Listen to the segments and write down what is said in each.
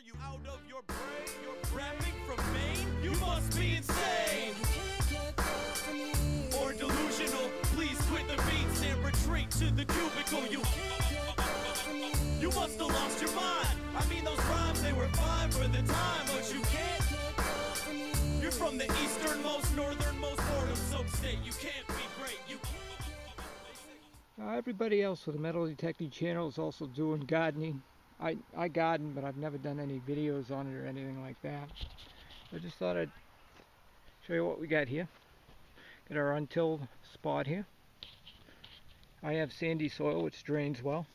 you out of your brain? You're rapping from Maine? You must be insane or delusional. Please quit the beats and retreat to the cubicle. You must have lost your mind. I mean, those rhymes, they were fine for the time, but you can't. You're from the easternmost, northernmost part of some state. You can't be great. Everybody else with the Metal Detecting channel is also doing gardening. I garden, but I've never done any videos on it or anything like that. I just thought I'd show you what we got here. Got our untilled spot here. I have sandy soil which drains well.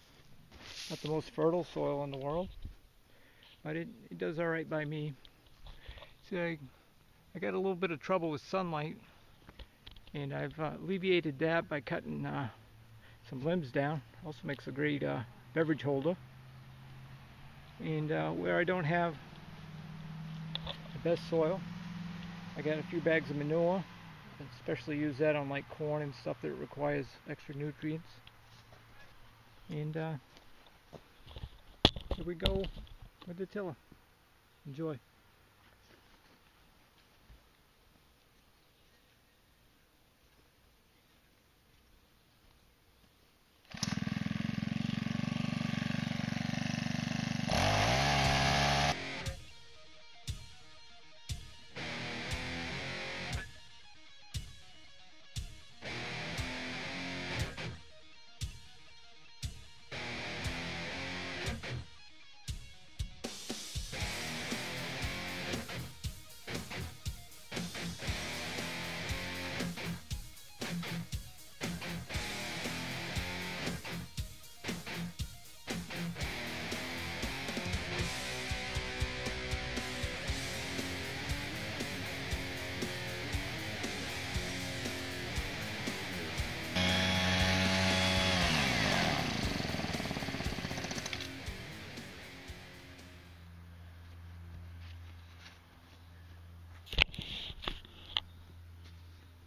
Not the most fertile soil in the world, but it does alright by me. See, I got a little bit of trouble with sunlight, and I've alleviated that by cutting some limbs down. Also makes a great beverage holder. And where I don't have the best soil, I got a few bags of manure. I especially use that on like corn and stuff that requires extra nutrients. And here we go with the tiller. Enjoy.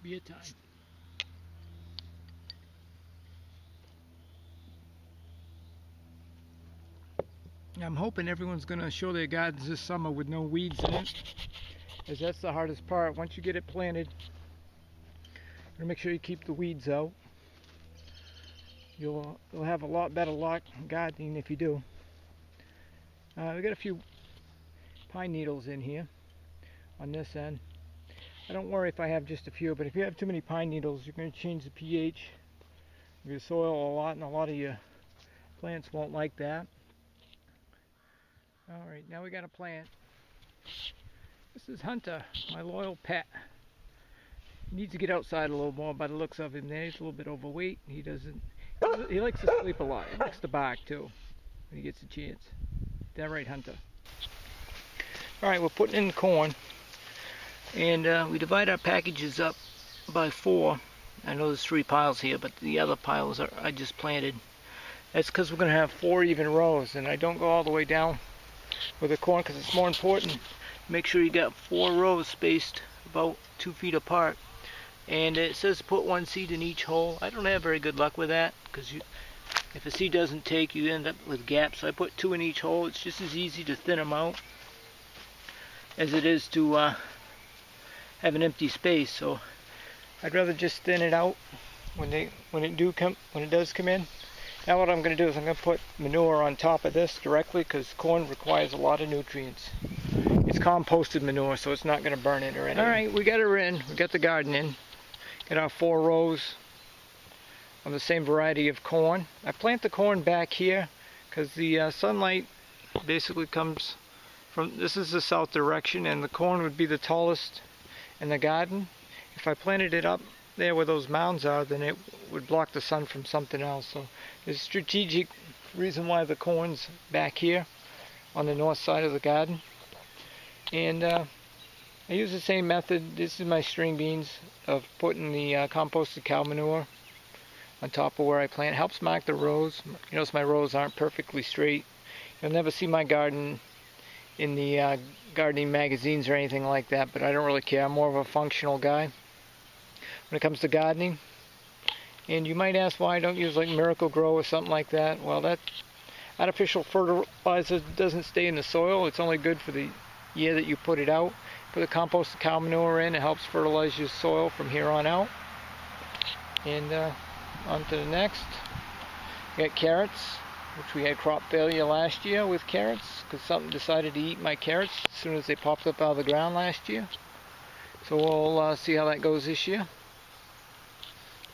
Be a time. I'm hoping everyone's going to show their gardens this summer with no weeds in it, as that's the hardest part. Once you get it planted, you're going to make sure you keep the weeds out. You'll have a lot better luck gardening if you do. We got a few pine needles in here on this end. I don't worry if I have just a few, but if you have too many pine needles, you're going to change the pH of your soil a lot, and a lot of your plants won't like that. Alright, now we got a plant. This is Hunter, my loyal pet. He needs to get outside a little more by the looks of him there. He's a little bit overweight. He likes to sleep a lot. He likes to bark too when he gets a chance. Is that right, Hunter? Alright, we're putting in corn. And we divide our packages up by 4. I know there's 3 piles here, but the other piles I just planted. That's because we're going to have 4 even rows, and I don't go all the way down with the corn because it's more important. Make sure you got 4 rows spaced about 2 feet apart. And it says to put 1 seed in each hole. I don't have very good luck with that, because if a seed doesn't take, you end up with gaps. So I put 2 in each hole. It's just as easy to thin them out as it is to have an empty space. So I'd rather just thin it out when it does come in. Now what I'm going to do is I'm going to put manure on top of this directly, because corn requires a lot of nutrients. It's composted manure, so it's not going to burn it or anything. Alright, we got her in. We got the garden in. Got our 4 rows of the same variety of corn. I plant the corn back here because the sunlight basically comes from, this is the south direction, and the corn would be the tallest in the garden. If I planted it up there where those mounds are, then it would block the sun from something else. So there's a strategic reason why the corn's back here on the north side of the garden. And I use the same method. This is my string beans of putting the composted cow manure on top of where I plant. It helps mark the rows. You notice my rows aren't perfectly straight. You'll never see my garden in the gardening magazines or anything like that, but I don't really care. I'm more of a functional guy when it comes to gardening. And you might ask why I don't use like Miracle Grow or something like that. Well, Artificial fertilizer doesn't stay in the soil. It's only good for the year that you put it out. Put the compost and cow manure in. It helps fertilize your soil from here on out. And on to the next. We got carrots, which we had crop failure last year with carrots because something decided to eat my carrots as soon as they popped up out of the ground last year. So we'll see how that goes this year.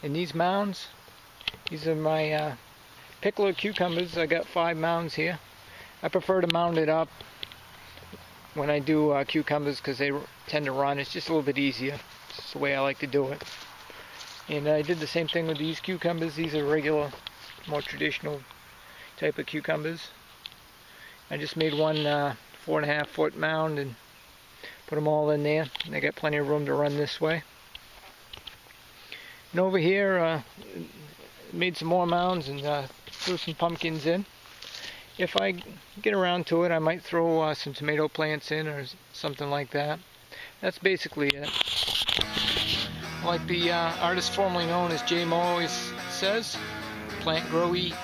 And these mounds, these are my pickler cucumbers. I got 5 mounds here. I prefer to mound it up when I do cucumbers because they tend to run. It's just a little bit easier. It's the way I like to do it. And I did the same thing with these cucumbers. These are regular, more traditional type of cucumbers. I just made one 4.5 foot mound and put them all in there. And they got plenty of room to run this way. And over here, made some more mounds and threw some pumpkins in. If I get around to it, I might throw some tomato plants in or something like that. That's basically it. Like the artist formerly known as J. Mo always says, plant, grow, eat.